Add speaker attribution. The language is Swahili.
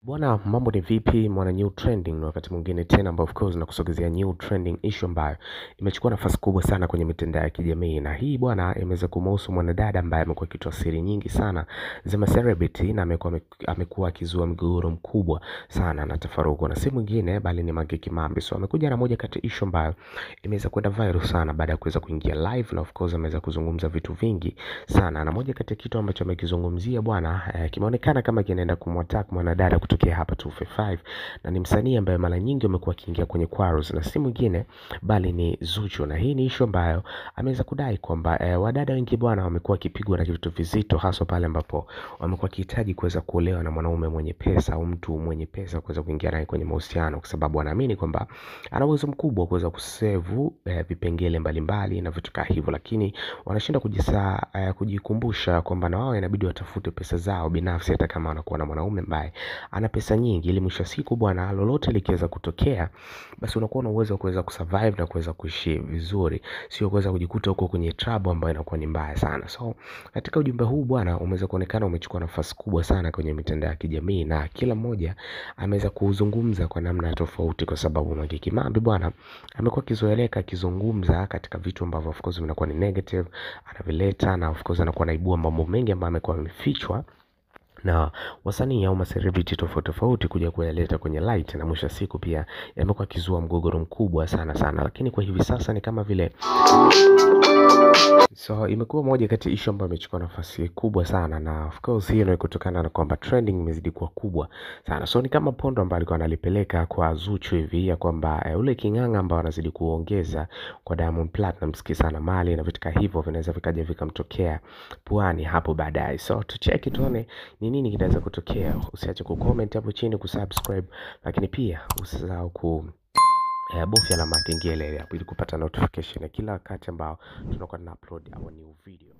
Speaker 1: Bwana, mambo ni vipi mwana new trending, na wakati mwingine tena ambao of course nakusogezea new trending issue ambayo imechukua nafasi kubwa sana kwenye mitandao ya kijamii. Na hii bwana imeweza kumhusu mwanadada ambaye amekuwa akitoa siri nyingi sana za celebrity, na amekuwa akizua mgogoro mkubwa sana na tafaruku, na si mwingine bali ni Mange Kimambi. So amekuja na moja kati issue ambayo imeweza kwenda viral sana baada ya kuweza kuingia live, na of course ameweza kuzungumza vitu vingi sana, na moja kati ya kitu ambacho amekizungumzia bwana kimeonekana kama kinaenda kumwattack mwanadada kutokea hapa 255, na ni msanii ambaye mara nyingi amekuwa akiingia kwenye quarrels na si mwingine bali ni Zuchu. Na hii ni issue ambayo ameweza kudai kwamba wadada wengi bwana wamekuwa wakipigwa na vitu vizito, hasa pale ambapo wamekuwa wakihitaji kuweza kuolewa na mwanaume mwenye pesa au mtu mwenye pesa kuweza kuingia naye kwenye mahusiano, kwa sababu anaamini kwamba ana uwezo mkubwa kuweza kusave vipengele mbalimbali na vitu kama hivyo, lakini wanashinda kujikumbusha kwamba na wao inabidi watafute pesa zao binafsi, hata kama wanakuwa na mwanaume ambaye ana pesa nyingi, ili mwisho siku bwana lolote likiweza kutokea basi unakuwa na uwezo wa kuweza kusurvive na kuweza kuishi vizuri, sio kuweza kujikuta huko kwenye trouble ambayo inakuwa ni mbaya sana. So katika ujumbe huu bwana umeweza kuonekana umechukua nafasi kubwa sana kwenye mitandao ya kijamii, na kila mmoja ameweza kuzungumza kwa namna tofauti, kwa sababu Mange Kimambi bwana amekuwa kizoeleka akizungumza katika vitu ambavyo of course vinakuwa ni negative, anavileta, na of course anakuwa naibua mambo mengi ambayo amekuwa amefichwa na wasanii au celebrity tofauti tofauti kuja kuyaleta kwenye light, na mwisho siku pia yamekuwa kizua mgogoro mkubwa sana, lakini kwa hivi sasa ni kama vile imekuwa moja kati issue ambayo imechukua nafasi kubwa sana, na of course hiyo ni kutokana na kwamba trending imezidi kuwa kubwa sana. So ni kama pondo ambalo alikuwa analipeleka kwa Zuchu hivi, ya kwamba ule king'anga ambao anazidi kuongeza kwa Diamond Platnumz kisa na mali na vitu kama hivyo vinaweza vikaja vikamtokea puani hapo baadaye. So tucheki tuone ni nini kinaweza kutokea. Usiache kucomment hapo chini, kusubscribe, lakini pia usisahau bofya alama ya kengele hapo ili kupata notification ya kila wakati ambao tunakuwa tuna upload our new video.